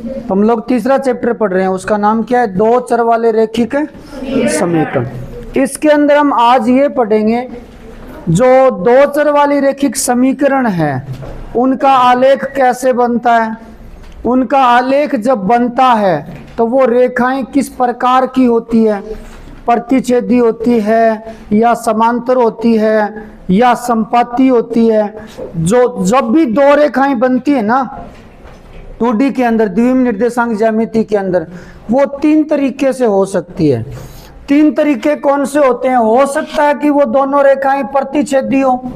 तो हम लोग तीसरा चैप्टर पढ़ रहे हैं, उसका नाम क्या है? दो चर वाले रेखिक समीकरण। इसके अंदर हम आज ये पढ़ेंगे जो दो चर वाली रेखिक समीकरण है उनका आलेख कैसे बनता है। उनका आलेख जब बनता है तो वो रेखाएं किस प्रकार की होती है, प्रतिच्छेदी होती है या समांतर होती है या संपाती होती है। जो जब भी दो रेखाएं बनती है ना 2D के अंदर, द्विविम निर्देशांक ज्यामिति के अंदर, वो तीन तरीके से हो सकती है। तीन तरीके कौन से होते हैं? हो सकता है कि वो दोनों रेखाएं प्रतिच्छेदी हो।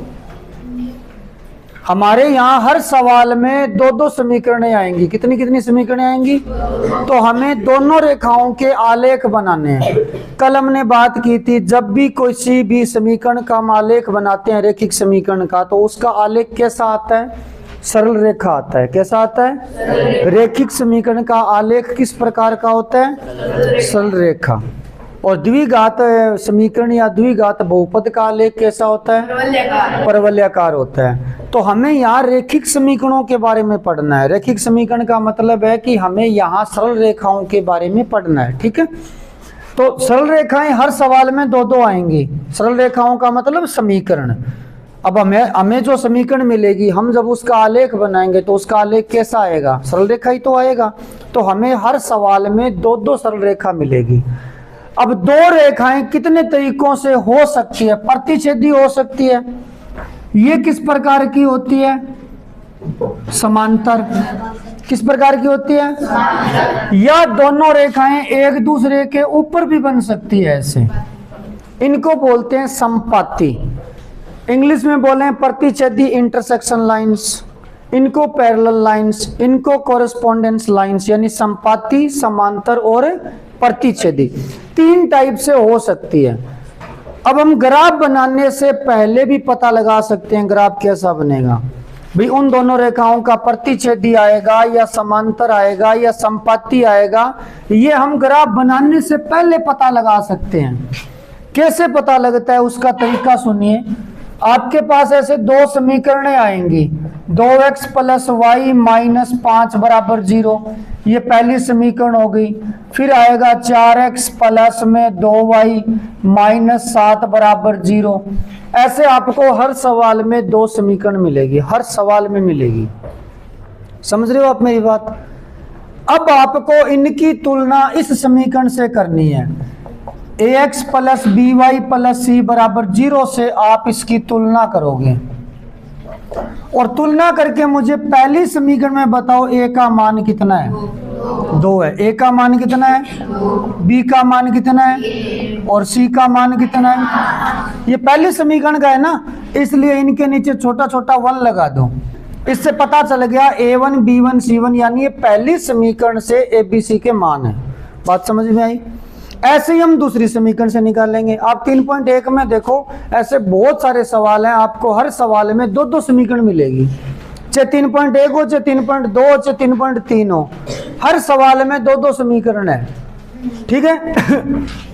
हमारे यहाँ हर सवाल में दो दो समीकरणें आएंगी। कितनी कितनी समीकरणें आएंगी? तो हमें दोनों रेखाओं के आलेख बनाने हैं। कल हमने बात की थी, जब भी किसी भी समीकरण का हम आलेख बनाते हैं रेखिक समीकरण का, तो उसका आलेख कैसा आता है? सरल रेखा आता है। कैसा आता है? रेखिक समीकरण का आलेख किस प्रकार का होता है? सरल रेखा। और द्विघात समीकरण या द्विघात बहुपद का आलेख कैसा होता है? परवलयाकार होता है। तो हमें यहाँ रेखिक समीकरणों के बारे में पढ़ना है। रेखिक समीकरण का मतलब है कि हमें यहाँ सरल रेखाओं के बारे में पढ़ना है। ठीक है, तो सरल रेखाएं हर सवाल में दो दो आएंगी। सरल रेखाओं का मतलब समीकरण। अब हमें जो समीकरण मिलेगी, हम जब उसका आलेख बनाएंगे तो उसका आलेख कैसा आएगा? सरल रेखा ही तो आएगा। तो हमें हर सवाल में दो दो सरल रेखा मिलेगी। अब दो रेखाएं कितने तरीकों से हो सकती है? प्रतिच्छेदी हो सकती है। ये किस प्रकार की होती है? समांतर। किस प्रकार की होती है? या दोनों रेखाएं एक दूसरे के ऊपर भी बन सकती है ऐसे। इनको बोलते हैं संपाती। इंग्लिश में बोले प्रतिच्छेदी, इंटरसेक्शन लाइंस। इनको पैरेलल लाइंस, इनको कॉरेस्पॉन्डेंस लाइंस, यानी संपाती, समांतर और प्रतिच्छेदी। तीन टाइप से हो सकती है। अब हम ग्राफ बनाने से पहले भी पता लगा सकते हैं ग्राफ कैसा बनेगा। भाई उन दोनों रेखाओं का प्रतिच्छेदी आएगा या समांतर आएगा या संपाती आएगा, ये हम ग्राफ बनाने से पहले पता लगा सकते हैं। कैसे पता लगता है उसका तरीका सुनिए। आपके पास ऐसे दो समीकरणें आएंगी, 2x + y - 5 = 0, ये पहली समीकरण हो गई। फिर आएगा 4x + 2y - 7 = 0। ऐसे आपको हर सवाल में दो समीकरण मिलेगी, हर सवाल में मिलेगी। समझ रहे हो आप मेरी बात? अब आपको इनकी तुलना इस समीकरण से करनी है। ax + by + c = 0 से आप इसकी तुलना करोगे और तुलना करके मुझे पहली समीकरण में बताओ a का मान कितना है? 2 है। a का मान कितना है? b का मान कितना है? और c का मान कितना है? ये पहली समीकरण का है ना, इसलिए इनके नीचे छोटा छोटा 1 लगा दो। इससे पता चल गया a1 b1 c1, यानी ये पहली समीकरण से abc के मान है। बात समझ में आई? ऐसे ही हम दूसरी समीकरण से निकालेंगे। आप 3.1 में देखो, ऐसे बहुत सारे सवाल हैं, आपको हर सवाल में दो दो समीकरण मिलेगी। चाहे 3.1 हो, चाहे 3.2 हो, चाहे 3.3 हो, हर सवाल में दो दो समीकरण है। ठीक है।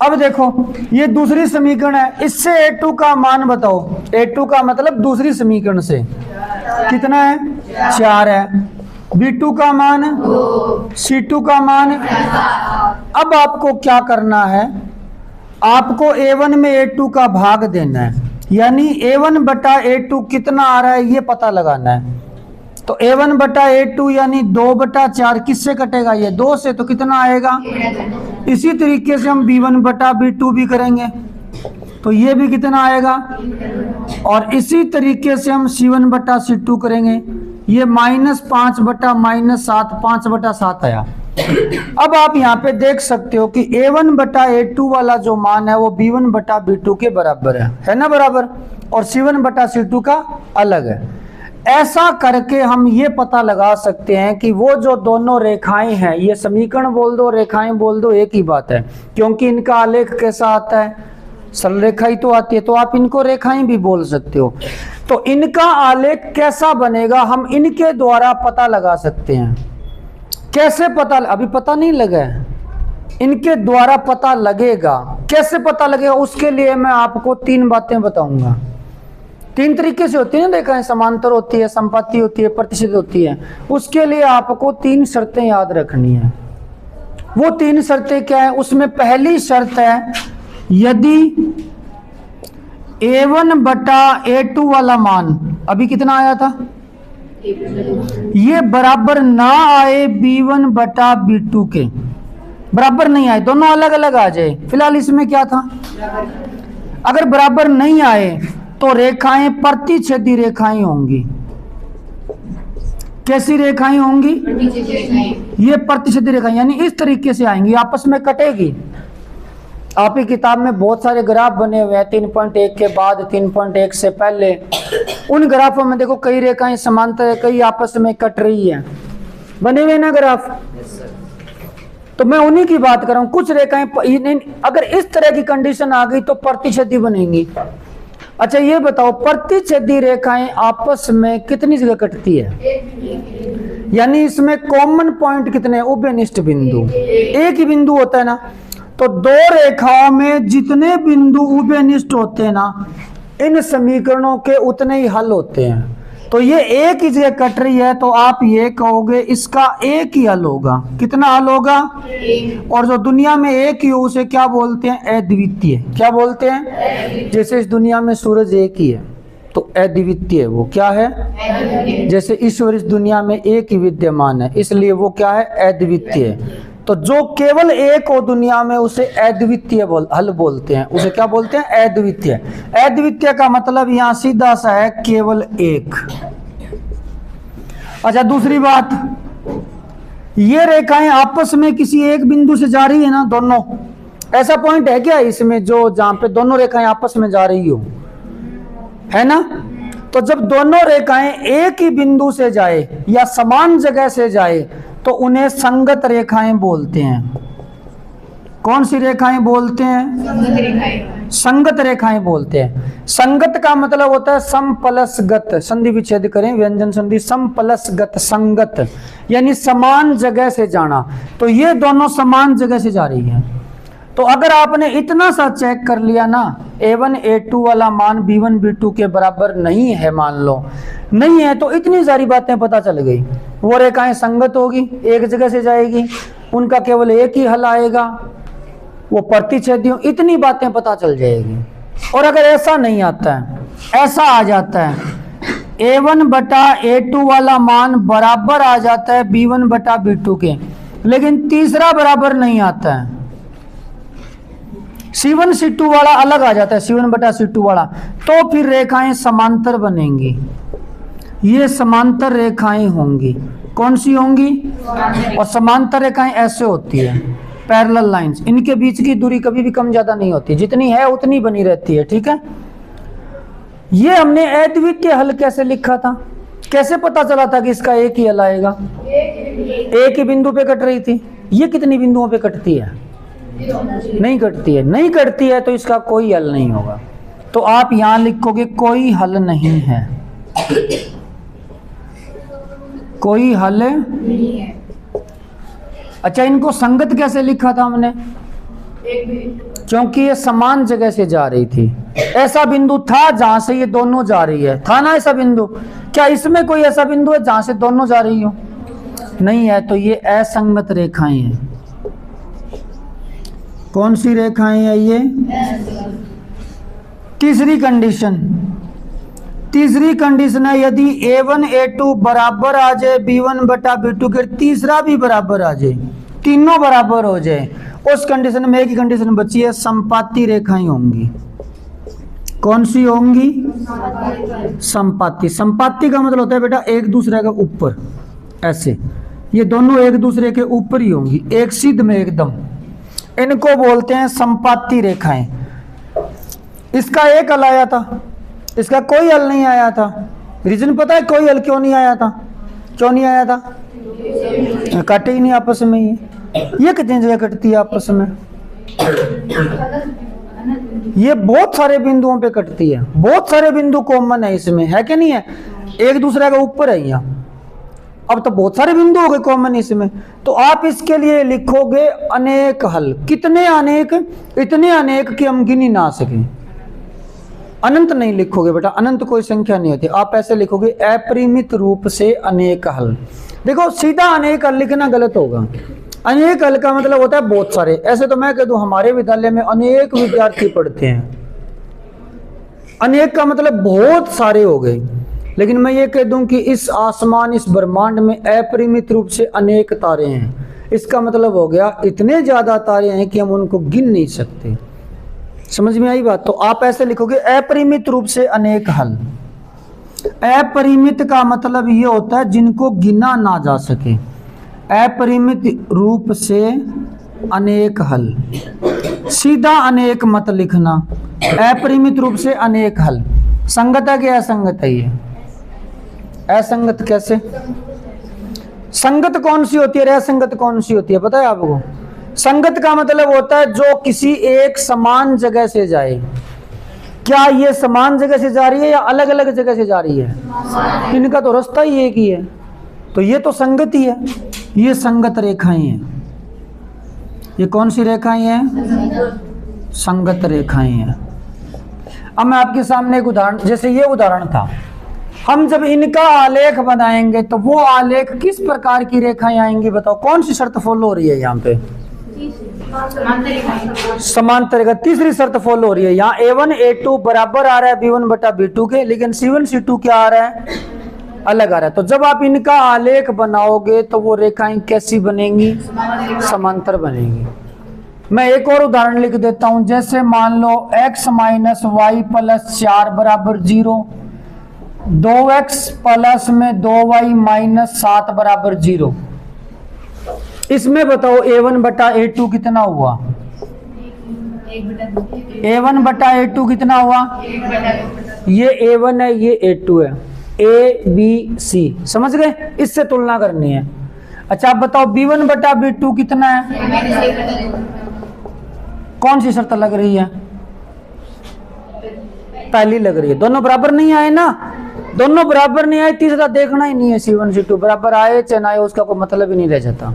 अब देखो ये दूसरी समीकरण है, इससे a2 का मान बताओ। a2 का मतलब दूसरी समीकरण से कितना है? 4 है। b2 का मान, c2 का मान। अब आपको क्या करना है? आपको a1 में a2 का भाग देना है, यानी a1 बटा a2 कितना आ रहा है ये पता लगाना है। तो a1 बटा a2 यानी 2 बटा 4 किससे कटेगा? ये 2 से, तो कितना आएगा? इसी तरीके से हम b1 बटा b2 भी करेंगे, तो ये भी कितना आएगा? और इसी तरीके से हम c1 बटा c2 करेंगे, ये -5 बटा -7, 5 बटा 7 आया। अब आप यहाँ पे देख सकते हो कि a1 बटा a2 वाला जो मान है वो b1 बटा b2 के बराबर है ना? बराबर। और c1 बटा c2 का अलग है। ऐसा करके हम ये पता लगा सकते हैं कि वो जो दोनों रेखाएं हैं, ये समीकरण बोल दो, रेखाएं बोल दो, एक ही बात है, क्योंकि इनका आलेख कैसा आता है? सरल रेखा ही तो आती है, तो आप इनको रेखाएं भी बोल सकते हो। तो इनका आलेख कैसा बनेगा हम इनके द्वारा पता लगा सकते हैं। कैसे पता? अभी पता नहीं लगा है, इनके द्वारा पता लगेगा। कैसे पता लगेगा? उसके लिए मैं आपको 3 बातें बताऊंगा। तीन तरीके से होती है ना रेखाएं, समांतर होती है, संपाती होती है, प्रतिच्छेद होती है। उसके लिए आपको तीन शर्तें याद रखनी है। वो तीन शर्तें क्या है? उसमें पहली शर्त है, यदि A1 बटा A2 वाला मान अभी कितना आया था, ये बराबर ना आए B1 बटा B2 के, बराबर नहीं आए, दोनों अलग अलग आ जाए। फिलहाल इसमें क्या था, अगर बराबर नहीं आए तो रेखाएं प्रतिच्छेदी रेखाएं होंगी। कैसी रेखाएं होंगी? ये प्रतिच्छेदी रेखाएं, यानी इस तरीके से आएंगी, आपस में कटेगी। आपकी किताब में बहुत सारे ग्राफ बने हुए हैं, 3.1 के बाद, 3.1 से पहले। उन ग्राफों में देखो कई रेखाएं समांतर है, कई आपस में कट रही है, बने हुए ना ग्राफ। तो मैं उन्हीं की बात कर रहा हूं। कुछ रेखाएं अगर इस तरह की कंडीशन आ गई तो प्रतिच्छेदी बनेंगी। अच्छा ये बताओ, प्रतिच्छेदी रेखाएं आपस में कितनी जगह कटती है? यानी इसमें कॉमन पॉइंट कितने? उभयनिष्ठ बिंदु, एक ही बिंदु होता है ना। तो दो रेखाओं में जितने बिंदु उभयनिष्ठ होते हैं ना, इन समीकरणों के उतने ही हल होते हैं। तो ये एक ही जगह कट रही है तो आप ये कहोगे इसका एक ही हल होगा। कितना हल होगा? और जो दुनिया में एक ही हो उसे क्या बोलते हैं? अद्वितीय। क्या बोलते हैं? जैसे इस दुनिया में सूरज एक ही है तो अद्वितीय, वो क्या है? जैसे ईश्वर इस दुनिया में एक ही विद्यमान है, इसलिए वो क्या है? अद्वितीय। तो जो केवल एक हो दुनिया में उसे अद्वितीय हल बोलते हैं। उसे क्या बोलते हैं? अद्वितीय। अद्वितीय का मतलब यहां सीधा सा है, केवल एक। अच्छा दूसरी बात, ये रेखाएं आपस में किसी एक बिंदु से जा रही है ना, दोनों। ऐसा पॉइंट है क्या इसमें जो जहां पे दोनों रेखाएं आपस में जा रही हो, है ना? तो जब दोनों रेखाएं एक ही बिंदु से जाए या समान जगह से जाए तो उन्हें संगत रेखाएं बोलते हैं। कौन सी रेखाएं बोलते हैं? संगत रेखाएं बोलते हैं। संगत का मतलब होता है सम प्लस गत, संधि विच्छेद करें, व्यंजन संधि, सम प्लस गत, संगत यानी समान जगह से जाना। तो ये दोनों समान जगह से जा रही है। तो अगर आपने इतना सा चेक कर लिया ना, A1 A2 वाला मान B1 B2 के बराबर नहीं है, मान लो नहीं है, तो इतनी सारी बातें पता चल गई। वो रेखाएं संगत होगी, एक जगह से जाएगी, उनका केवल एक ही हल आएगा, वो प्रतिच्छेदी, इतनी बातें पता चल जाएगी। और अगर ऐसा नहीं आता है, ऐसा आ जाता है A1 बटा A2 वाला मान बराबर आ जाता है B1 बटा B2 के, लेकिन तीसरा बराबर नहीं आता है, C1 C2 वाला अलग आ जाता है, C1 बटा C2 वाला, तो फिर रेखाएं समांतर बनेंगी। ये समांतर रेखाएं होंगी। कौन सी होंगी? और समांतर रेखाएं ऐसे होती है, पैरेलल लाइंस। इनके बीच की दूरी कभी भी कम ज्यादा नहीं होती, जितनी है उतनी बनी रहती है। ठीक है, ये हमने अद्वितीय हल कैसे लिखा था? कैसे पता चला था कि इसका एक ही हल आएगा? एक ही बिंदु पे कट रही थी। ये कितनी बिंदुओं पे कटती है? नहीं कटती है। नहीं कटती है तो इसका कोई हल नहीं होगा। तो आप यहां लिखोगे कोई हल नहीं है, कोई हल नहीं है। अच्छा, इनको संगत कैसे लिखा था हमने? क्योंकि ये समान जगह से जा रही थी। ऐसा बिंदु था जहां से ये दोनों जा रही है, था ना ऐसा बिंदु? क्या इसमें कोई ऐसा बिंदु है जहां से दोनों जा रही हो? नहीं है, तो ये असंगत रेखाएं हैं। कौन सी रेखाएं हैं ये? तीसरी कंडीशन, तीसरी कंडीशन है यदि A1 A2 बराबर आ जाए B1 बटा B2 के, तीसरा भी बराबर आ जाए, तीनों बराबर हो जाए, उस कंडीशन में एक ही कंडीशन बची है, संपाती रेखाएं होंगी। कौन सी होंगी? संपाती। संपाती का मतलब होता है बेटा एक दूसरे के ऊपर, ऐसे ये दोनों एक दूसरे के ऊपर ही होंगी, एक सीध में एकदम। इनको बोलते हैं संपाती रेखाएं। इसका एक हल आया था, इसका कोई हल नहीं आया था। रीजन पता है कोई हल क्यों नहीं आया था? क्यों नहीं आया था? कटे ही नहीं आपस में। ये कितनी जगह कटती है आपस में? ये बहुत सारे बिंदुओं पे कटती है, बहुत सारे बिंदु कॉमन है इसमें, है कि नहीं है? एक दूसरे का ऊपर है यहाँ। अब तो बहुत सारे बिंदु हो गए कॉमन इसमें, तो आप इसके लिए लिखोगे अनेक हल। कितने अनेक? इतने अनेक कि हम गिन ही ना सकें। अनंत नहीं लिखोगे बेटा, अनंत कोई संख्या नहीं होती, आप ऐसे लिखोगे अपरिमित रूप से अनेक हल। देखो सीधा अनेक हल लिखना गलत होगा। अनेक हल का मतलब होता है बहुत सारे। ऐसे तो मैं कह दूं हमारे विद्यालय में अनेक विद्यार्थी पढ़ते हैं, अनेक का मतलब बहुत सारे हो गए। लेकिन मैं ये कह दूं कि इस आसमान, इस ब्रह्मांड में अपरिमित रूप से अनेक तारे हैं। इसका मतलब हो गया इतने ज्यादा तारे हैं कि हम उनको गिन नहीं सकते। समझ में आई बात? तो आप ऐसे लिखोगे अपरिमित रूप से अनेक हल। अपरिमित का मतलब ये होता है जिनको गिना ना जा सके। अपरिमित रूप से अनेक हल, सीधा अनेक मत लिखना, अपरिमित रूप से अनेक हल। संगत है कि असंगत है? ये असंगत कैसे? संगत कौन सी होती है, असंगत कौन सी होती है पता है आपको? संगत का मतलब होता है जो किसी एक समान जगह से जाए। क्या ये समान जगह से जा रही है या अलग अलग जगह से जा रही है? इनका तो रास्ता ही एक ही है, तो ये तो संगत ही है। ये संगत रेखाएं हैं। ये कौन सी रेखाएं हैं? संगत रेखाएं हैं। अब मैं आपके सामने एक उदाहरण, जैसे ये उदाहरण था, हम जब इनका आलेख बनाएंगे तो वो आलेख किस प्रकार की रेखाएं आएंगी बताओ? कौन सी शर्त फॉलो हो रही है यहाँ पे? समांतर रेखा। तीसरी शर्त फॉलो हो रही है। यहाँ A1 A2 बराबर आ रहा है B1 बटा B2 के, लेकिन C1 C2 क्या आ रहा है? अलग आ रहा है। तो जब आप इनका आलेख बनाओगे तो वो रेखाएं कैसी बनेंगी? समांतर बनेंगी। मैं एक और उदाहरण लिख देता हूं। जैसे मान लो x माइनस वाई प्लस 4 बराबर 0, 2x प्लस में 2y माइनस 7 बराबर 0। इसमें बताओ A1 बटा A2 कितना हुआ? A1 बटा A2 कितना हुआ? ये A1 है, ये A2 है, A B C। समझ गए? इससे तुलना करनी है। अच्छा आप बताओ B1 बटा B2 कितना है? कौन सी शर्त लग रही है? पहली लग रही है। दोनों बराबर नहीं आए ना, दोनों बराबर नहीं आए, तीसरा देखना ही नहीं है। C1 C2 बराबर आए चाहे ना आए उसका कोई मतलब ही नहीं रह जाता।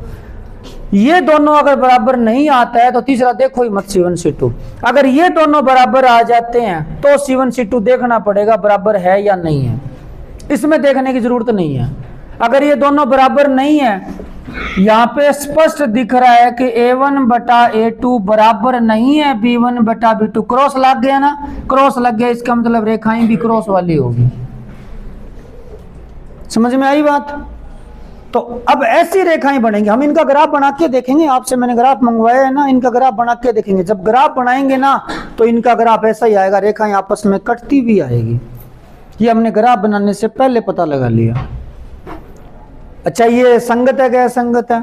ये दोनों अगर बराबर नहीं आता है तो तीसरा देखो ही मत C1 C2। अगर ये दोनों बराबर आ जाते हैं तो C1 C2 देखना पड़ेगा बराबर है या नहीं है। इसमें देखने की जरूरत नहीं है। अगर ये दोनों बराबर नहीं है, यहाँ पे स्पष्ट दिख रहा है कि A1 बटा A2 बराबर नहीं है B1 बटा B2। क्रॉस लग गया ना, क्रॉस लग गया, इसका मतलब रेखाएं भी क्रॉस वाली होगी। समझ में आई बात? तो अब ऐसी रेखाएं बनेंगी। हम इनका ग्राफ बना के देखेंगे, आपसे मैंने ग्राफ मंगवाया है ना, इनका ग्राफ बना के देखेंगे। जब ग्राफ बनाएंगे ना तो इनका ग्राफ ऐसा ही आएगा, रेखाएं आपस में कटती भी आएगी। ये हमने ग्राफ बनाने से पहले पता लगा लिया। अच्छा ये संगत है क्या असंगत है?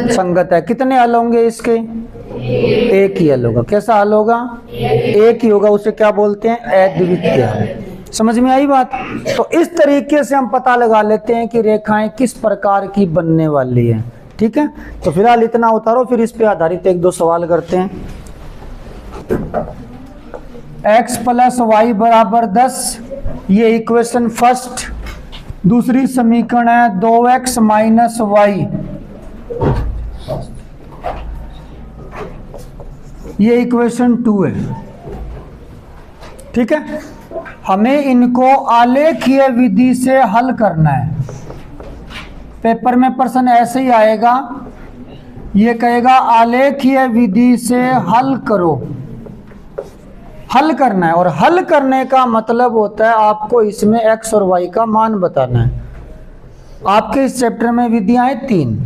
संगत है। कितने हल होंगे इसके? एक ही हल होगा। कैसा हल होगा? एक ही होगा। उसे क्या बोलते हैं? अद्वितीय हल। समझ में आई बात? तो इस तरीके से हम पता लगा लेते हैं कि रेखाएं किस प्रकार की बनने वाली है। ठीक है, तो फिलहाल इतना उतारो, फिर इस पे आधारित एक दो सवाल करते हैं। x प्लस वाई बराबर 10, ये इक्वेशन फर्स्ट। दूसरी समीकरण है 2x माइनस वाई, ये इक्वेशन 2 है। ठीक है, हमें इनको आलेखीय विधि से हल करना है। पेपर में प्रश्न ऐसे ही आएगा, ये कहेगा आलेखीय विधि से हल करो। हल करना है, और हल करने का मतलब होता है आपको इसमें x और y का मान बताना है। आपके इस चैप्टर में विधियां हैं 3।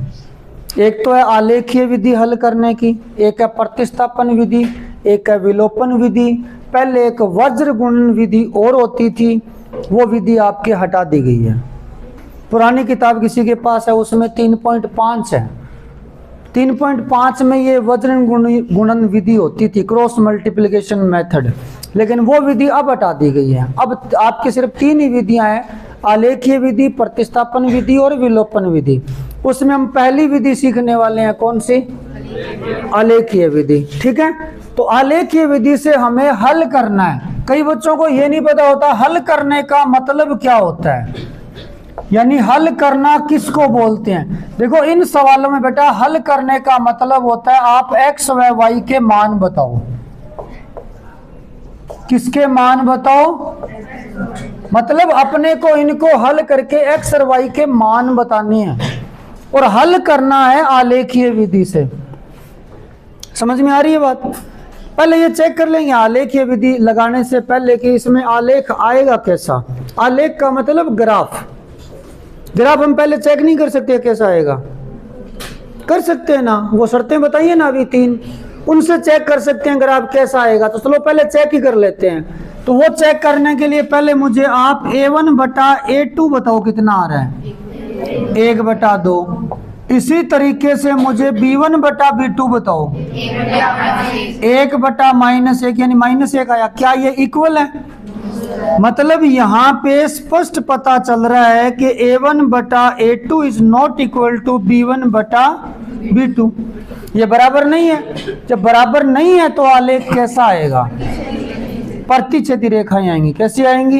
एक तो है आलेखीय विधि हल करने की, एक है प्रतिस्थापन विधि, एक है विलोपन विधि। पहले एक वज्र गुणन विधि और होती थी, वो विधि आपके हटा दी गई है। पुरानी किताब किसी के पास है, उसमें 3.5 है। 3.5 में ये वज्र गुणन विधि होती थी, क्रॉस मल्टीप्लिकेशन मेथड, लेकिन वो विधि अब हटा दी गई है। अब आपके सिर्फ 3 ही विधियां हैं, आलेखीय विधि, प्रतिस्थापन विधि और विलोपन विधि। उसमें हम पहली विधि सीखने वाले हैं, कौन सी? आलेखीय विधि। ठीक है, तो आलेखीय विधि से हमें हल करना है। कई बच्चों को ये नहीं पता होता हल करने का मतलब क्या होता है, यानी हल करना किसको बोलते हैं। देखो इन सवालों में बेटा हल करने का मतलब होता है आप x व y के मान बताओ। किसके मान बताओ, मतलब अपने को इनको हल करके एक्स और वाई के मान बताने हैं और हल करना है आलेखीय विधि से। समझ में आ रही है बात? पहले ये चेक कर लेंगे आलेखीय विधि लगाने से पहले कि इसमें आलेख आएगा कैसा। आलेख का मतलब ग्राफ। ग्राफ हम पहले चेक नहीं कर सकते कैसा आएगा? कर सकते हैं ना, वो शर्तें बताइए ना अभी 3, उनसे चेक कर सकते हैं ग्राफ कैसा आएगा। तो चलो पहले चेक ही कर लेते हैं। तो वो चेक करने के लिए पहले मुझे आप a1 बटा a2 बताओ कितना आ रहा है, 1/2। इसी तरीके से मुझे b1 बटा b2 बताओ, 1 बटा -1 यानी -1 आया। क्या ये इक्वल है? मतलब यहाँ पे स्पष्ट पता चल रहा है कि a1 बटा a2 is not equal to b1 बटा b2। ये बराबर नहीं है। जब बराबर नहीं है तो आलेख कैसा आएगा? प्रतिच्छेदी रेखाएं आएंगी। कैसी आएंगी?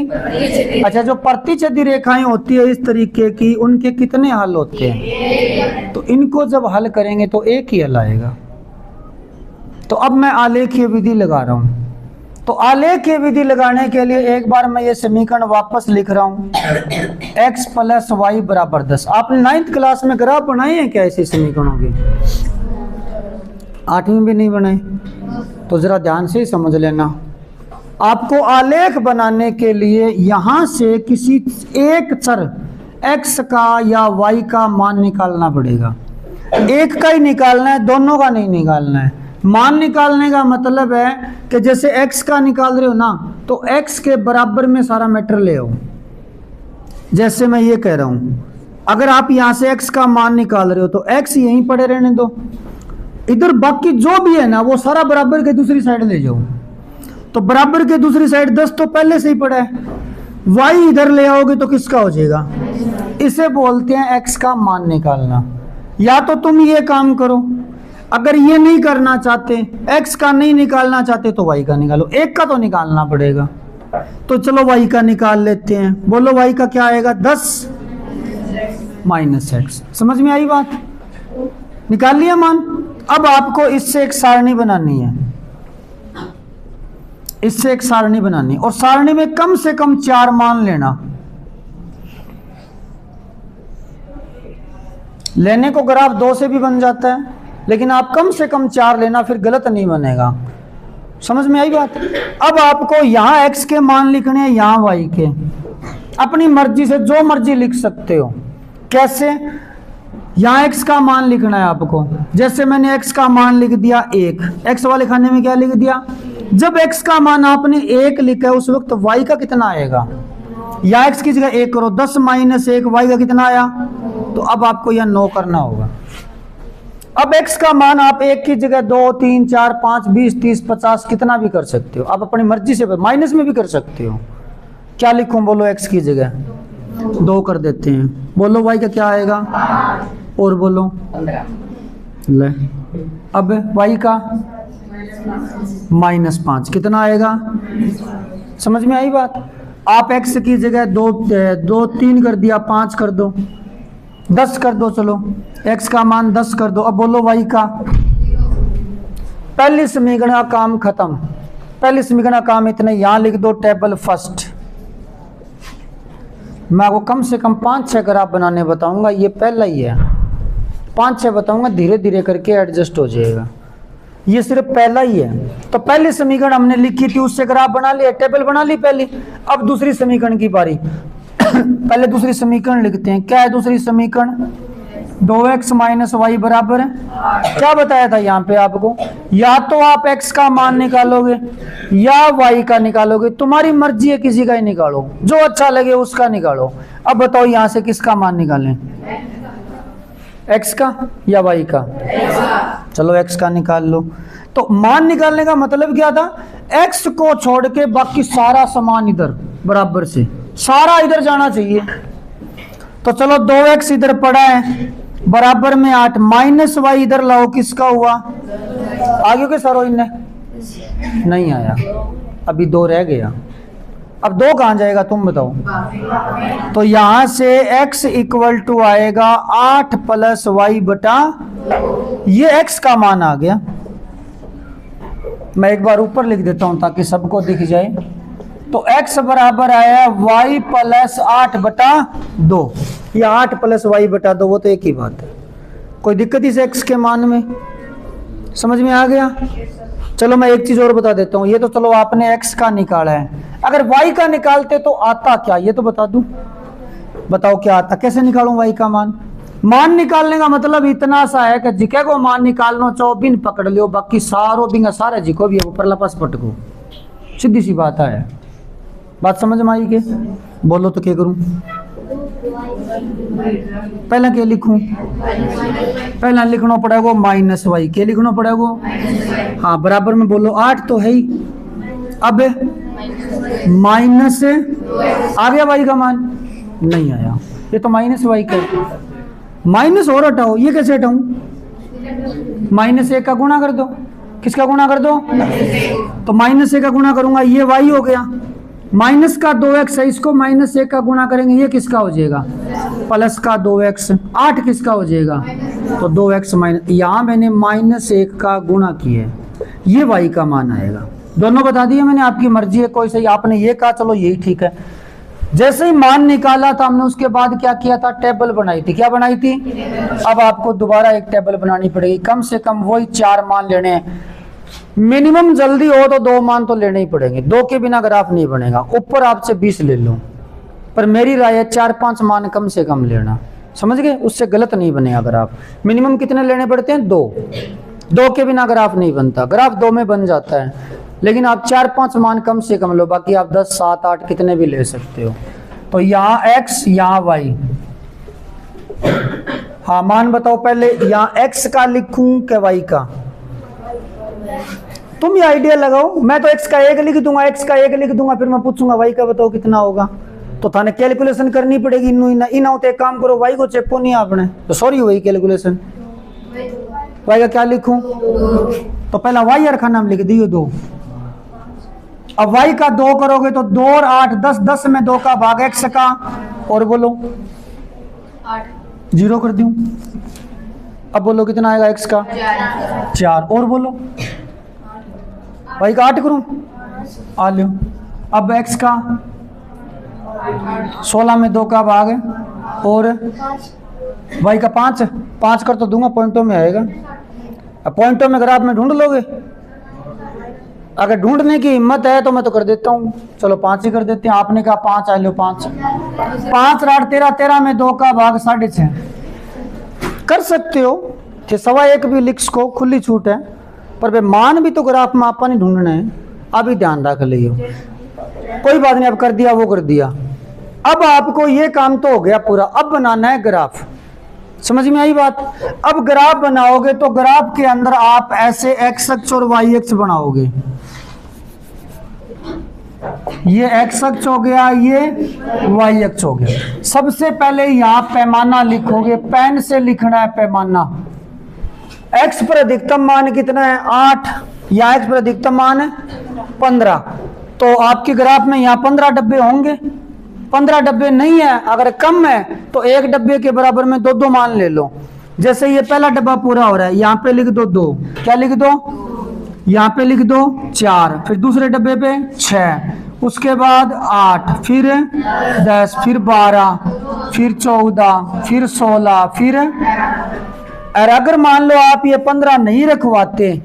अच्छा, जो प्रतिच्छेदी रेखाएं होती है इस तरीके की, उनके कितने हल होते हैं? तो इनको जब हल करेंगे तो एक ही हल आएगा। तो अब मैं आलेखीय विधि लगा रहा हूं। तो आलेखीय विधि लगाने के लिए एक बार मैं ये समीकरण वापस लिख रहा हूं, x + y = 10। आपने 9th क्लास में ग्राफ बनाए हैं क्या ऐसे समीकरणों के? 8वीं में भी नहीं बनाए? तो जरा ध्यान से ही समझ लेना। आपको आलेख बनाने के लिए यहां से किसी एक चर x का या y का मान निकालना पड़ेगा। एक का ही निकालना है, दोनों का नहीं निकालना है। मान निकालने का मतलब है कि जैसे x का निकाल रहे हो ना, तो x के बराबर में सारा मैटर ले आओ। जैसे मैं ये कह रहा हूं, अगर आप यहां से x का मान निकाल रहे हो तो x यहीं पड़े रहने दो, इधर बाकी जो भी है ना वो सारा बराबर के दूसरी साइड ले जाओ। तो बराबर के दूसरी साइड 10 तो पहले से ही पड़ा है, y इधर ले आओगे तो किसका हो जाएगा? इसे बोलते हैं x का मान निकालना। या तो तुम ये काम करो, अगर ये नहीं करना चाहते, x का नहीं निकालना चाहते, तो y का निकालो। एक का तो निकालना पड़ेगा। तो चलो y का निकाल लेते हैं। बोलो y का क्या आएगा? 10 - x। समझ में आई बात? निकाल लिया मान। अब आपको इससे एक सारणी बनानी है, इससे एक सारणी बनानी, और सारणी में कम से कम 4 मान लेना। लेने को ग्राफ 2 से भी बन जाता है, लेकिन आप कम से कम 4 लेना, फिर गलत नहीं बनेगा। समझ में आई बात? अब आपको यहाँ x के मान लिखने हैं, यहाँ y के। अपनी मर्जी से जो मर्जी लिख सकते हो। कैसे? यहाँ x का मान लिखना है आपको। जैसे मैंने x का मान लिख दिया 1, x वाले खाने में क्या लिख दिया? जब x का मान आपने 1 लिखा है उस वक्त y का कितना आएगा? या x की जगह 1 करो, 10 - 1 y का कितना आया? तो अब आपको यह 9 करना होगा। अब x का मान आप 1 की जगह 2, 3, 4, 5, 20, 30, 50 कितना भी कर सकते हो। आप अपनी मर्जी से माइनस में भी कर सकते हो। क्या लिखूं? बोलो x की जगह 2 कर देते हैं। बोलो y का क्या आएगा? और बोलो ले। अब y का -5 कितना आएगा? समझ में आई बात? आप x की जगह 2 3 कर दिया, 5 कर दो, 10 कर दो। चलो x का मान 10 कर दो। अब बोलो y का। पहली समीकरण का काम खत्म। पहली समीकरण का काम इतना, यहां लिख दो टेबल फर्स्ट। मैं आपको कम से कम 5-6 ग्राफ बनाने बताऊंगा, ये पहला ही है। 5-6 बताऊंगा, धीरे धीरे करके एडजस्ट हो जाएगा। ये सिर्फ पहला ही है। तो पहली समीकरण हमने लिखी थी, उससे ग्राफ बना लिया, टेबल बना ली पहली। अब दूसरी समीकरण की बारी। पहले दूसरी समीकरण लिखते हैं। क्या है दूसरी समीकरण? 2x - y बराबर है, क्या बताया था यहाँ पे आपको? या तो आप x का मान निकालोगे या y का निकालोगे, तुम्हारी मर्जी है, किसी का ही निकालो, जो अच्छा लगे उसका निकालो। अब बताओ यहाँ से किसका मान निकालें? x का या y का? चलो x का निकाल लो। तो मान निकालने का मतलब क्या था? x को छोड़ के बाकी सारा सामान इधर बराबर से, सारा इधर जाना चाहिए। तो चलो 2x इधर पड़ा है, बराबर में 8, -y इधर लाओ, किसका हुआ? आगे के सारो इनने नहीं आया, अभी 2 रह गया। अब 2 कहां जाएगा तुम बताओ? तो यहां से x = आएगा 8 + y बटा, ये x का मान आ गया। मैं एक बार ऊपर लिख देता हूं ताकि सबको दिख जाए। तो x बराबर आया y प्लस 8/2, या 8 प्लस y/2, वो तो एक ही बात है। कोई दिक्कत इस x के मान में? समझ में आ गया? चलो मैं एक चीज और बता देता हूँ। ये तो चलो आपने x का निकाला है, अगर y का निकालते तो आता क्या, ये तो बता दूं। बताओ क्या आता, कैसे निकालूं y का मान? मान निकालने का मतलब इतना सा है कि जिके को मान निकालना चाहो बिन पकड़ लियो, बाकी सारो बिंगा सारे जिको भी है वो परला पास पटको, सीधी सी बात है। बात समझ में आई के? बोलो तो क्या करूं? पहला क्या लिखूं? पहला लिखना पड़ेगा माइनस वाई। क्या लिखना पड़ेगा? हाँ बराबर में बोलो, 8 तो है ही। अब माइनस आ गया वाई का मान? नहीं आया, ये तो माइनस वाई का। माइनस और हटाओ, ये कैसे हटाऊं? -1 का गुणा कर दो। किसका गुणा कर दो? तो -1 का गुणा करूंगा, ये वाई हो गया। माइनस का 2x है, इसको -1 का गुणा करेंगे, ये किसका हो जाएगा? प्लस का 2x। 8 किसका हो जाएगा? तो 2x माइनस, यहाँ मैंने -1 का गुणा किया है, ये y का मान आएगा। दोनों बता दिए मैंने, आपकी मर्जी है कोई सही। आपने ये कहा चलो यही ठीक है। जैसे ही मान निकाला था हमने, उसके बाद क्या किया था? टेबल बनाई थी। क्या बनाई थी? अब आपको दोबारा एक टेबल बनानी पड़ेगी, कम से कम वही 4 मान लेने हैं। मिनिमम जल्दी हो तो 2 मान तो लेने ही पड़ेंगे, 2 के बिना ग्राफ नहीं बनेगा। ऊपर आपसे 20 ले लो, पर मेरी राय है 4-5 मान कम से कम लेना, समझ गए? उससे गलत नहीं बनेगा ग्राफ। मिनिमम कितने लेने पड़ते हैं? 2 के बिना ग्राफ नहीं बनता। ग्राफ 2 में बन जाता है, लेकिन आप 4-5 मान कम से कम लो, बाकी आप 10, 7, 8 कितने भी ले सकते हो। तो यहाँ x, यहाँ y। हाँ मान बताओ पहले, यहाँ x का लिखूं क्या y का? तुम ये आइडिया लगाओ। मैं तो x का 1 लिख दूंगा, x का 1 लिख दूंगा, फिर मैं पूछूंगा y का बताओ कितना होगा। तो थाने कैलकुलेशन करनी पड़ेगी। इन तो एक काम करो, y को चेपो नहीं आपने, तो सॉरी वही कैलकुलेशन। y का क्या लिखूं? तो पहला y और का नाम लिख दियो 2। अब y का 2 करोगे तो 2 और 8 10, 10 में 2 का भाग x का, और बोलो 8 0 कर दूं। अब बोलो कितना आएगा x का? 4। और बोलो y का 8 करूं? आ लो। अब x का 16 में 2 का भाग, और y का 5 कर तो दूंगा, पॉइंटों में आएगा। अब पॉइंटों में ग्राफ में ढूंढ लोगे, अगर ढूंढने की हिम्मत है तो मैं तो कर देता हूँ। चलो 5 ही कर देते हैं। आपने कहा 5, आ लो 5। 5 8 13, 13 में 2 का भाग 6.5 कर सकते हो। 1.25 भी लिख सको, खुली छूट है, पर वे मान भी तो ग्राफ में आपा नहीं ढूंढना है। अभी ध्यान रख लियो, कोई बात नहीं। अब कर दिया वो कर दिया। अब आपको ये काम तो हो गया पूरा। अब बनाना है ग्राफ, समझ में आई बात? अब ग्राफ बनाओगे तो ग्राफ के अंदर आप ऐसे x अक्ष और y अक्ष बनाओगे। ये x अक्ष हो गया, ये y अक्ष हो गया। सबसे पहले यहाँ पैमाना लिखोगे, पेन से लिखना है पैमाना। x पर अधिकतम मान कितना है? 8। या x पर अधिकतम मान है 15। तो आपके ग्राफ में यहाँ 15 डब्बे होंगे। 15 डब्बे नहीं है, अगर कम है तो एक डब्बे के बराबर में 2-2 मान ले लो। जैसे ये पहला डब्बा पूरा हो रहा है, यहाँ पे लिख दो 2। क्या लिख दो? यहाँ पे लिख दो 4। फिर दूसरे डब्बे पे 6, उसके बाद 8, फिर 10, फिर 12, फिर 14, फिर 16, फिर। और अगर मान लो आप ये 15 नहीं रखवाते,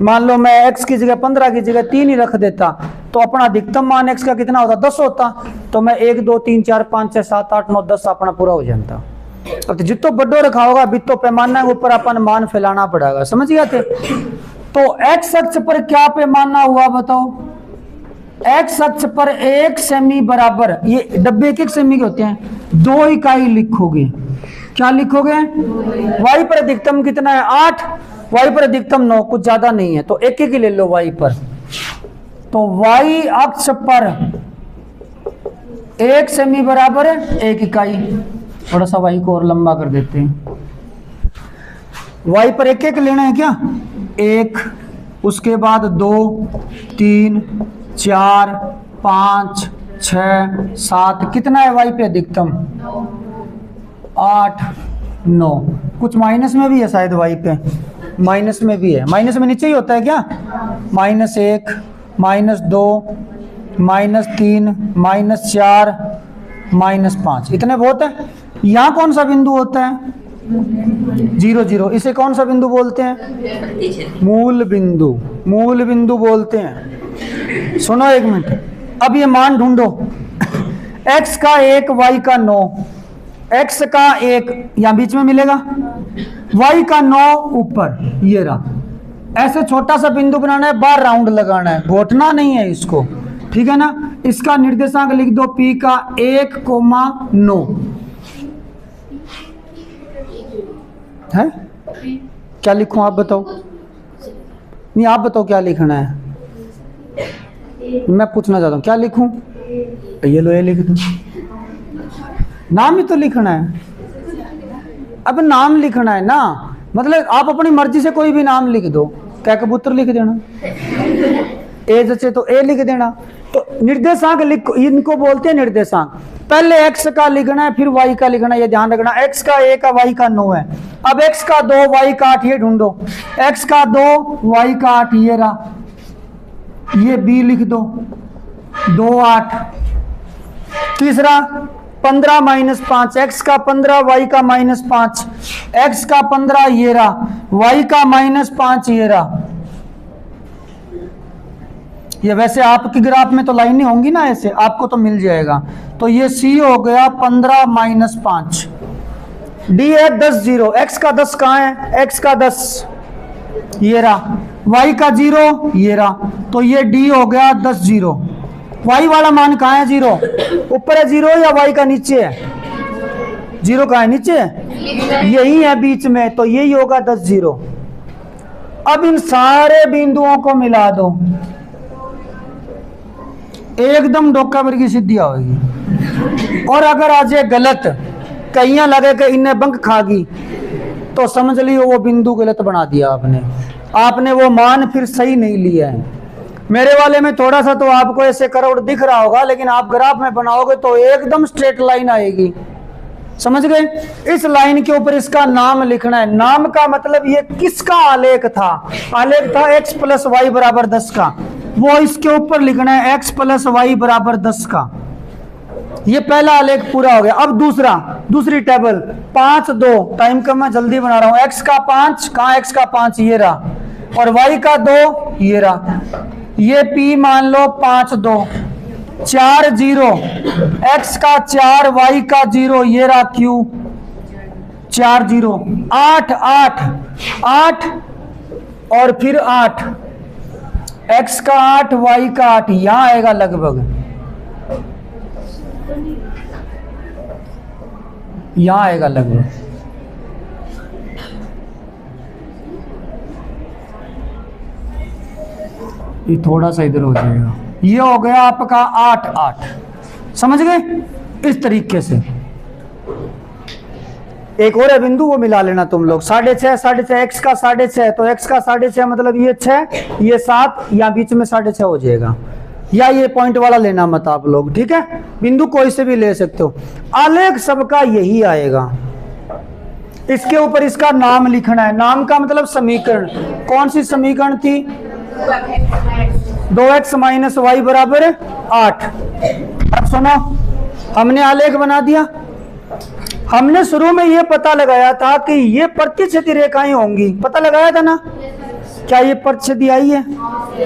मान लो मैं x की जगह 15 की जगह 3 ही रख देता, तो अपना अधिकतम मान x का कितना होता? 10 होता। तो मैं 1 2 3 4 5 6 7 8 9 10 अपना पूरा हो जाता। अब तो जितो बड्डो रखा होगा बितो पैमाना के ऊपर अपन मान फैलाना पड़ेगा, समझ गया थे? तो x अक्ष पर क्या पैमाना हुआ बताओ? x अक्ष पर 1 सेमी बराबर, ये डब्बे 1 सेमी के होते हैं, 2 इकाई लिखोगे। क्या लिखोगे? y पर अधिकतम कितना है? 8। y पर अधिकतम 9, कुछ ज्यादा नहीं है, तो 1 ही ले लो y पर। तो y अक्ष पर 1 सेमी बराबर है 1 इकाई। थोड़ा सा y को और लंबा कर देते हैं। y पर 1 लेना है क्या? 1, उसके बाद 2 3 4 5 6 7, कितना है y पे अधिकतम? 8 9। कुछ माइनस में भी है शायद y पे, माइनस में भी है, माइनस में नीचे ही होता है क्या? -1, -2, -3, -4, -5, इतने बहुत है। यहाँ कौन सा बिंदु होता है? 0, 0। इसे कौन सा बिंदु बोलते हैं? मूल बिंदु, मूल बिंदु बोलते हैं। सुनो एक मिनट, अब ये मान ढूंढो। x का 1, y का 9, x का 1 यहाँ बीच में मिलेगा, y का 9 ऊपर, ये रहा। ऐसे छोटा सा बिंदु बनाना है, बार राउंड लगाना है, घोटना नहीं है इसको, ठीक है ना। इसका निर्देशांक लिख दो, p का 1,9 है। क्या लिखूं आप बताओ? नहीं आप बताओ क्या लिखना है, मैं पूछना चाहता हूँ क्या लिखूं? ये लो, ये लिख दूं। नाम ही तो लिखना है, अब नाम लिखना है ना, मतलब आप अपनी मर्जी से कोई भी नाम लिख दो। क्या कबूतर लिख देना, ए जैसे तो ए लिख देना। तो निर्देशांक लिखो, इनको बोलते हैं निर्देशांक। पहले x का लिखना है, फिर y का लिखना है, ये ध्यान रखना। x का 1 है, y का 9 है। अब x का 2, y का 8, ये ढूंढो। x का 2, y का 8, ये रहा, ये b लिख दो, 2, 8। तीसरा 15 - 5, x का 15, y का -5, x का 15 ये रहा, y का -5 ये रहा। ये वैसे आपकी ग्राफ में तो लाइनें होंगी ना, ऐसे आपको तो मिल जाएगा। तो ये c हो गया 15 - 5। d है 10, 0। x का 10 कहाँ है? x का 10 ये रहा, y का 0 ये रहा। तो ये d हो गया 10, 0। y वाला मान कहाँ है? 0 ऊपर है 0 या y का नीचे है? 0 कहाँ है? नीचे है, यही है बीच में, तो यही होगा 10, 0। अब इन सारे बिंदुओं को मिला दो, एकदम डोका भर की सिद्धि होगी। और अगर आज ये गलत कहीं लगे कि इन्हें बंक खागी, तो समझ लियो वो बिंदु गलत बना दिया आपने वो मान फिर सही नहीं लिया है। मेरे वाले में थोड़ा सा तो आपको ऐसे करोड़ दिख रहा होगा, लेकिन आप ग्राफ में बनाओगे तो एकदम स्ट्रेट लाइन आएगी, समझ गए। इस लाइन के ऊपर इसका नाम लिखना है। नाम का मतलब ये किसका आलेख था? आलेख था x + y = 10 का, वो इसके ऊपर लिखना है x + y = 10 का। ये पहला आलेख पूरा हो गया। अब दूसरी टेबल 5, 2, टाइम कम है जल्दी बना रहा हूं। x का 5 कहाँ? x का 5 ये रहा, और y का 2 ये रहा। ये p मान लो 5, 2, 4, 0, x का 4, y का 0 ये रहा q, 4, 0, 8, 8, 8 और फिर 8, x का 8, y का 8, यहां आएगा लगभग, यहां आएगा लगभग। ये थोड़ा सा इधर हो जाएगा, ये हो गया आपका 8, 8, समझ गए। इस तरीके से एक और है बिंदु, वो मिला लेना तुम लोग। 6.5, 6.5, x का 6.5, तो x का 6.5 मतलब ये 6, ये 7, या बीच में 6.5 हो जाएगा, या ये पॉइंट वाला लेना मत आप लोग, ठीक है। बिंदु कोई से भी ले सकते हो। आलेख सबका यही आएगा, इसके ऊपर इसका नाम लिखना है। नाम का मतलब समीकरण। कौन सी समीकरण थी? 2x - y = 8। अब सुनो, हमने आलेख बना दिया। हमने शुरू में ये पता लगाया था कि ये प्रतिच्छेदी रेखाएं होंगी, पता लगाया था ना। क्या ये प्रतिच्छेदी आई है?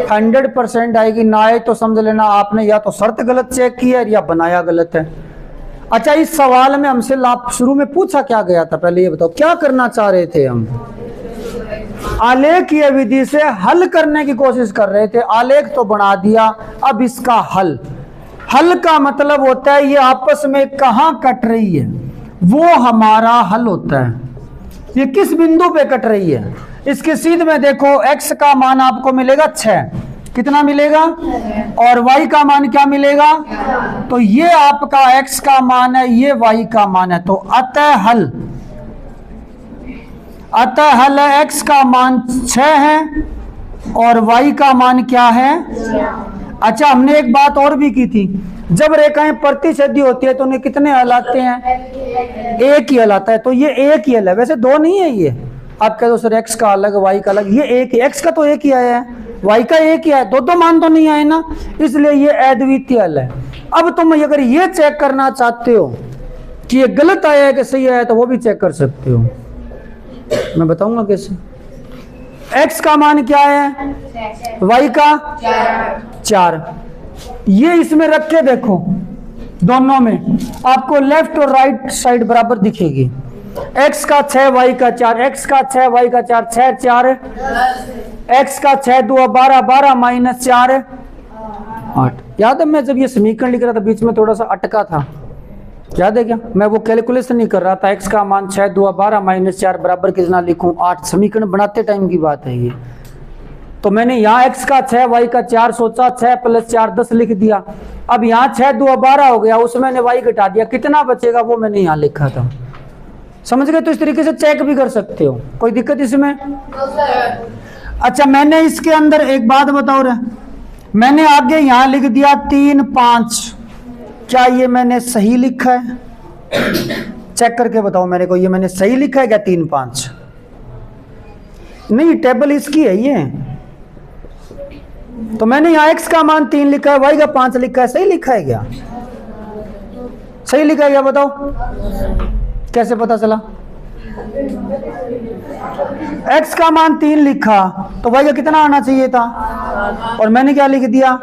100% आएगी। ना आए तो समझ लेना आपने या तो शर्त गलत चेक की है या बनाया गलत है। अच्छा, इस सवाल में हमसे शुरू में पूछा क्या गया था? पहले ये बताओ क्या करना चाह रहे थे हम? आलेखीय विधि से हल करने की कोशिश कर रहे थे। आलेख तो बना दिया, अब इसका हल। हल का मतलब होता है ये आपस में कहां कट रही है, वो हमारा हल होता है। ये किस बिंदु पे कट रही है, इसके सीध में देखो। x का मान आपको मिलेगा 6, कितना मिलेगा? और y का मान क्या मिलेगा? तो ये आपका x का मान है, ये y का मान है। तो अतः हल है, x का मान 6 है और y का मान क्या है? अच्छा, हमने एक बात और भी की थी, जब रेखाएं प्रतिच्छेदी होती है तो उन्हें कितने हल आते हैं? एक ही हल आता है। तो ये एक ही हल है, वैसे दो नहीं है, आप कह दो सर एक्स का अलग वाई का अलग, ये एक ही, एक्स का तो एक ही आया है, वाई का एक ही आया, दो मान तो नहीं आए ना, इसलिए ये अद्वितीय हल है। अब तुम अगर ये चेक करना चाहते हो कि ये गलत आया है कि सही आया है, तो वो भी चेक कर सकते हो, मैं बताऊंगा कैसे। एक्स का मान क्या है, वाई का 4, ये इसमें रख के देखो, दोनों में आपको लेफ्ट और राइट साइड बराबर दिखेगी। x का 6 y का 4, x का 6 y का 4, 6 4 x का 6 2 12, 12 माइनस 4 8। याद है मैं जब ये समीकरण लिख रहा था बीच में थोड़ा सा अटका था, याद है क्या? मैं वो कैलकुलेशन नहीं कर रहा था, x का मान 6 2 12 माइनस 4 बराबर कितना लिखूं 8, समीकरण बनाते टाइम की बात है ये। तो मैंने यहाँ x का 6 y का 4 सोचा, 6 + 4 10 लिख दिया। अब यहाँ 6 2 12 हो गया, उसमें मैंने y घटा दिया, कितना बचेगा वो मैंने यहाँ लिखा था। समझ गए? तो इस तरीके से चेक भी कर सकते हो, कोई दिक्कत इसमें? अच्छा, मैंने इसके अंदर एक बात बताओ रे, मैंने आगे यहाँ लिख दिया 3 5, क्या ये मैंने सही लिखा है? चेक करके बताओ मेरे को, ये मैंने सही लिखा है क्या 3 5? नहीं, टेबल इसकी है ये। तो मैंने यहाँ x का मान 3 लिखा है, y का 5 लिखा है, सही लिखा है क्या? सही लिखा है क्या बताओ? कैसे पता चला? x का मान 3 लिखा तो y का कितना आना चाहिए था, और मैंने क्या लिख दिया,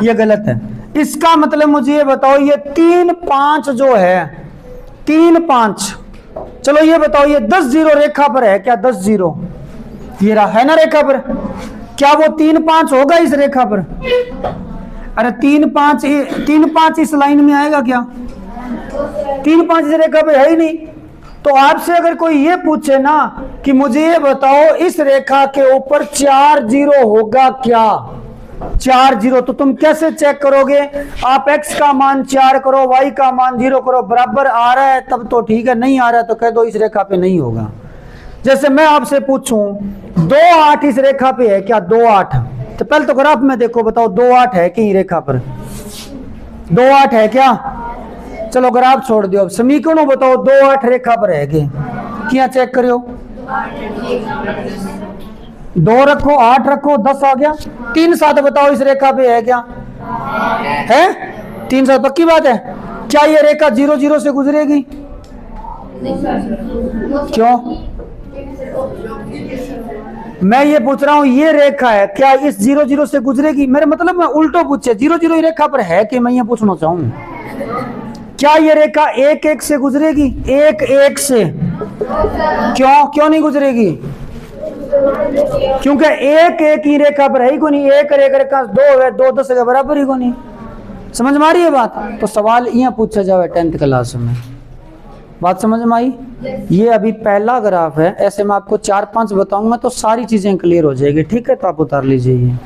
ये गलत है। इसका मतलब मुझे ये बताओ, ये 3 5 जो है 3 5, चलो ये बताओ, ये 10 0 रेखा पर है क्या? 10 0 ये रहा है ना रेखा पर, क्या वो 3 5 होगा इस रेखा पर? अरे 3 5 इस लाइन में आएगा क्या? 3 5 इस रेखा पे है ही नहीं। तो आपसे अगर कोई ये पूछे ना कि मुझे ये बताओ इस रेखा के ऊपर 4 0 होगा क्या, 4 0, तो तुम कैसे चेक करोगे? आप x का मान 4 करो, y का मान 0 करो, बराबर आ रहा है तब तो ठीक है, नहीं आ रहा है तो कह दो इस रेखा पे नहीं होगा। जैसे मैं आपसे पूछूं 2 8 इस रेखा पे है क्या? 2 8, तो पहले तो ग्राफ में देखो, बताओ 2 8 है कि रेखा पर? 2 8 है क्या? चलो ग्राफ छोड़ दियो, अब समीकरणों बताओ 2 8 रेखा पर है क्या? चेक करियो, 2 रखो 8 रखो 10 आ गया। 3 7 बताओ इस रेखा पे है क्या? है 3 7 पक्की बात है। क्या ये रेखा 0 0 से गुजरेगी? क्यों? मैं ये पूछ रहा हूं, ये रेखा है क्या इस 0 0 से गुजरेगी? मेरे मतलब मैं उल्टो पूछे, 0 0 रेखा पर है कि मैं ये पूछना चाहूं, क्या ये रेखा 1 1 से गुजरेगी? 1 1 से क्यों नहीं गुजरेगी? क्योंकि 1 1 ही रेखा पर है ही को नहीं, 1 रेखा 2 है, 2 10 के बराबर ही को नहीं। समझ में आ रही है बात? तो सवाल यहाँ पूछा जाए 10th क्लास में, बात समझ में आई? ये अभी पहला ग्राफ है, ऐसे मैं आपको 4 5 बताऊंगा तो सारी चीजें क्लियर हो जाएगी, ठीक है? तो आप उतार लीजिए ये।